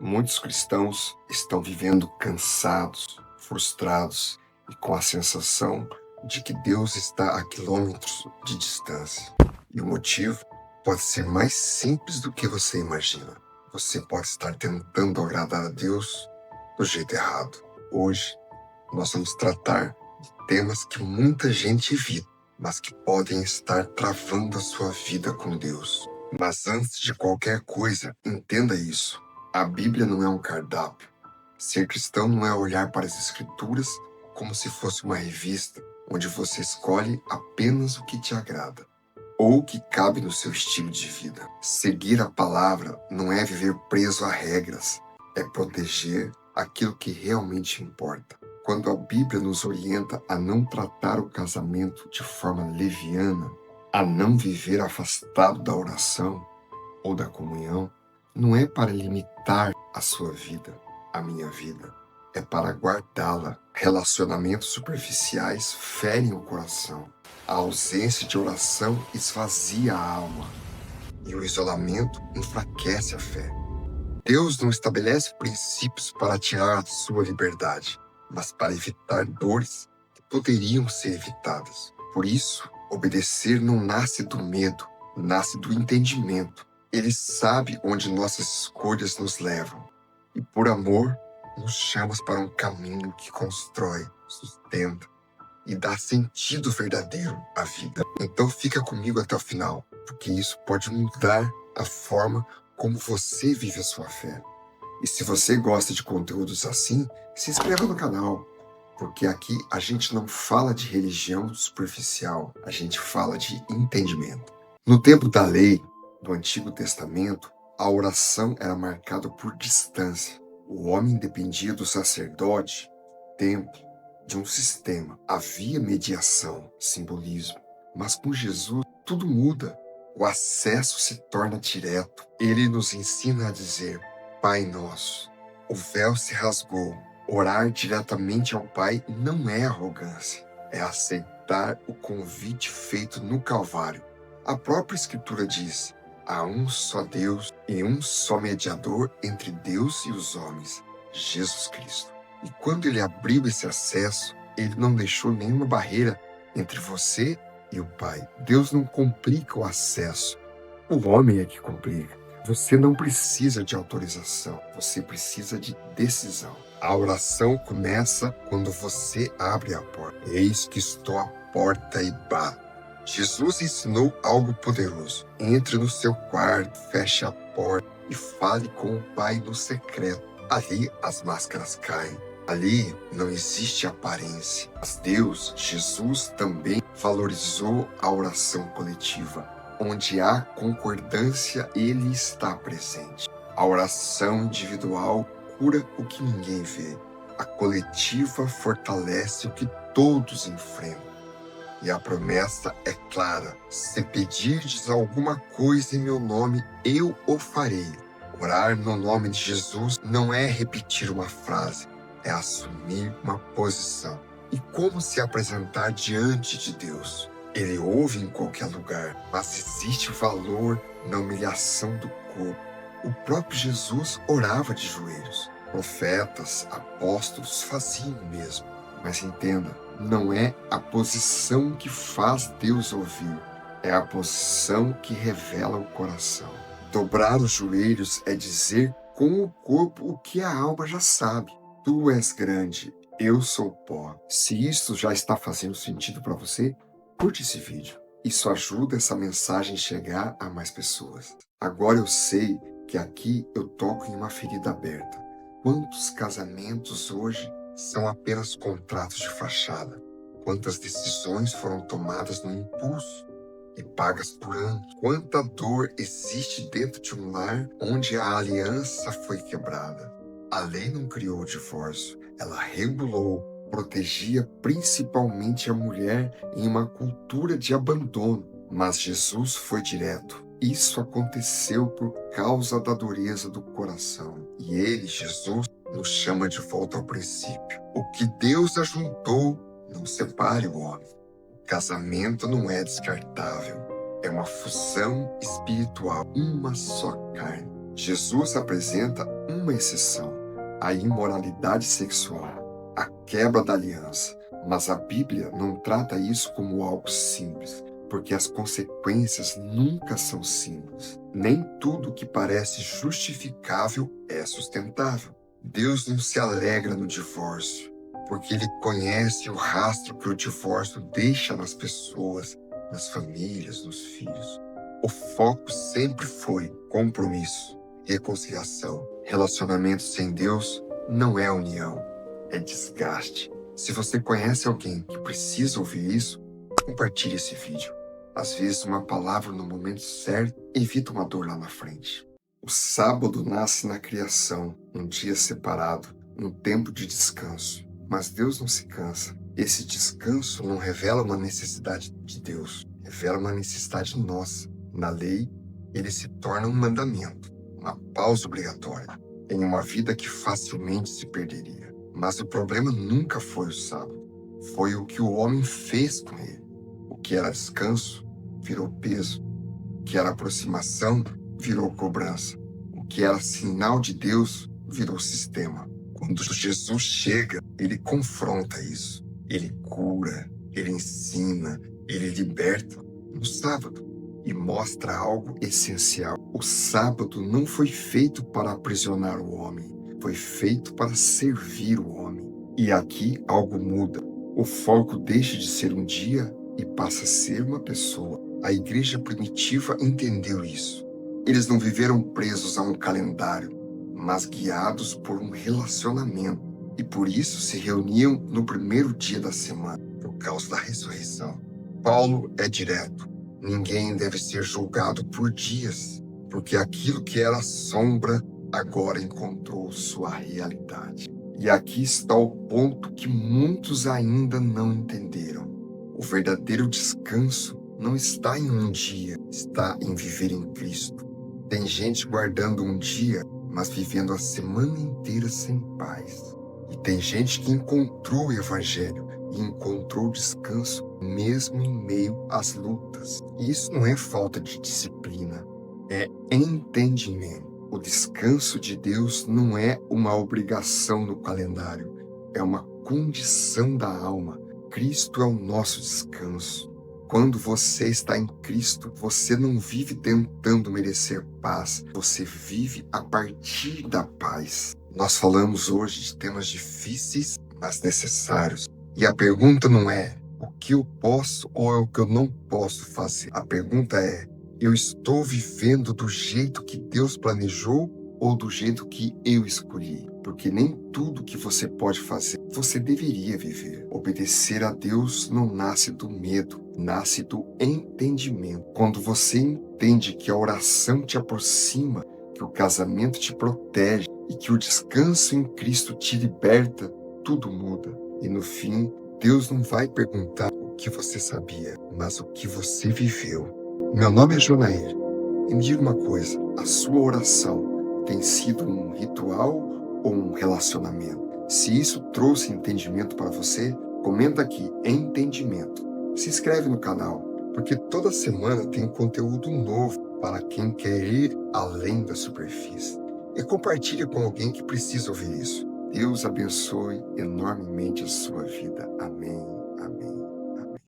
Muitos cristãos estão vivendo cansados, frustrados e com a sensação de que Deus está a quilômetros de distância. E o motivo pode ser mais simples do que você imagina. Você pode estar tentando agradar a Deus do jeito errado. Hoje, nós vamos tratar de temas que muita gente evita, mas que podem estar travando a sua vida com Deus. Mas antes de qualquer coisa, entenda isso. A Bíblia não é um cardápio. Ser cristão não é olhar para as Escrituras como se fosse uma revista onde você escolhe apenas o que te agrada ou o que cabe no seu estilo de vida. Seguir a palavra não é viver preso a regras, é proteger aquilo que realmente importa. Quando a Bíblia nos orienta a não tratar o casamento de forma leviana, a não viver afastado da oração ou da comunhão, não é para limitar a sua vida, a minha vida. É para guardá-la. Relacionamentos superficiais ferem o coração. A ausência de oração esvazia a alma. E o isolamento enfraquece a fé. Deus não estabelece princípios para tirar a sua liberdade, mas para evitar dores que poderiam ser evitadas. Por isso, obedecer não nasce do medo, nasce do entendimento. Ele sabe onde nossas escolhas nos levam. E por amor, nos chama para um caminho que constrói, sustenta e dá sentido verdadeiro à vida. Então fica comigo até o final, porque isso pode mudar a forma como você vive a sua fé. E se você gosta de conteúdos assim, se inscreva no canal, porque aqui a gente não fala de religião superficial, a gente fala de entendimento. No tempo da lei, do Antigo Testamento, a oração era marcada por distância. O homem dependia do sacerdote, templo, de um sistema. Havia mediação, simbolismo. Mas com Jesus, tudo muda. O acesso se torna direto. Ele nos ensina a dizer, Pai Nosso. O véu se rasgou. Orar diretamente ao Pai não é arrogância. É aceitar o convite feito no Calvário. A própria Escritura diz, há um só Deus e um só mediador entre Deus e os homens, Jesus Cristo. E quando ele abriu esse acesso, ele não deixou nenhuma barreira entre você e o Pai. Deus não complica o acesso, o homem é que complica. Você não precisa de autorização, você precisa de decisão. A oração começa quando você abre a porta. Eis que estou à porta e bato. Jesus ensinou algo poderoso. Entre no seu quarto, feche a porta e fale com o Pai no secreto. Ali as máscaras caem. Ali não existe aparência. Mas Deus, Jesus, também valorizou a oração coletiva. Onde há concordância, Ele está presente. A oração individual cura o que ninguém vê. A coletiva fortalece o que todos enfrentam. E a promessa é clara. Se pedirdes alguma coisa em meu nome, eu o farei. Orar no nome de Jesus não é repetir uma frase, é assumir uma posição. E como se apresentar diante de Deus? Ele ouve em qualquer lugar, mas existe valor na humilhação do corpo. O próprio Jesus orava de joelhos. Profetas, apóstolos faziam o mesmo. Mas entenda, não é a posição que faz Deus ouvir, é a posição que revela o coração. Dobrar os joelhos é dizer com o corpo o que a alma já sabe. Tu és grande, eu sou pó. Se isso já está fazendo sentido para você, curte esse vídeo. Isso ajuda essa mensagem a chegar a mais pessoas. Agora eu sei que aqui eu toco em uma ferida aberta. Quantos casamentos hoje são apenas contratos de fachada? Quantas decisões foram tomadas no impulso e pagas por anos? Quanta dor existe dentro de um lar onde a aliança foi quebrada? A lei não criou o divórcio, ela regulou, protegia principalmente a mulher em uma cultura de abandono. Mas Jesus foi direto. Isso aconteceu por causa da dureza do coração. E ele, Jesus, nos chama de volta ao princípio. O que Deus ajuntou, não separe o homem. O casamento não é descartável. É uma fusão espiritual, uma só carne. Jesus apresenta uma exceção: a imoralidade sexual, a quebra da aliança. Mas a Bíblia não trata isso como algo simples, porque as consequências nunca são simples. Nem tudo que parece justificável é sustentável. Deus não se alegra no divórcio, porque Ele conhece o rastro que o divórcio deixa nas pessoas, nas famílias, nos filhos. O foco sempre foi compromisso, reconciliação. Relacionamento sem Deus não é união, é desgaste. Se você conhece alguém que precisa ouvir isso, compartilhe esse vídeo. Às vezes, uma palavra no momento certo evita uma dor lá na frente. O sábado nasce na criação, um dia separado, um tempo de descanso. Mas Deus não se cansa. Esse descanso não revela uma necessidade de Deus, revela uma necessidade nossa. Na lei, ele se torna um mandamento, uma pausa obrigatória em uma vida que facilmente se perderia. Mas o problema nunca foi o sábado, foi o que o homem fez com ele. O que era descanso virou peso, o que era aproximação virou cobrança, o que era sinal de Deus virou sistema. Quando Jesus chega, ele confronta isso. Ele cura, ele ensina, ele liberta no sábado e mostra algo essencial. O sábado não foi feito para aprisionar o homem, foi feito para servir o homem. E aqui algo muda. O foco deixa de ser um dia e passa a ser uma pessoa. A igreja primitiva entendeu isso. Eles não viveram presos a um calendário, mas guiados por um relacionamento. E por isso se reuniam no primeiro dia da semana, por causa da ressurreição. Paulo é direto. Ninguém deve ser julgado por dias, porque aquilo que era sombra agora encontrou sua realidade. E aqui está o ponto que muitos ainda não entenderam. O verdadeiro descanso não está em um dia, está em viver em Cristo. Tem gente guardando um dia, mas vivendo a semana inteira sem paz. E tem gente que encontrou o Evangelho e encontrou descanso mesmo em meio às lutas. E isso não é falta de disciplina, é entendimento. O descanso de Deus não é uma obrigação no calendário, é uma condição da alma. Cristo é o nosso descanso. Quando você está em Cristo, você não vive tentando merecer paz, você vive a partir da paz. Nós falamos hoje de temas difíceis, mas necessários. E a pergunta não é o que eu posso ou é o que eu não posso fazer. A pergunta é: eu estou vivendo do jeito que Deus planejou ou do jeito que eu escolhi? Porque nem tudo que você pode fazer, você deveria viver. Obedecer a Deus não nasce do medo, nasce do entendimento. Quando você entende que a oração te aproxima, que o casamento te protege e que o descanso em Cristo te liberta, tudo muda. E no fim, Deus não vai perguntar o que você sabia, mas o que você viveu. Meu nome é Jonair. E me diga uma coisa, a sua oração tem sido um ritual ou um relacionamento? Se isso trouxe entendimento para você, comenta aqui, entendimento. Se inscreve no canal, porque toda semana tem conteúdo novo para quem quer ir além da superfície. E compartilhe com alguém que precisa ouvir isso. Deus abençoe enormemente a sua vida. Amém.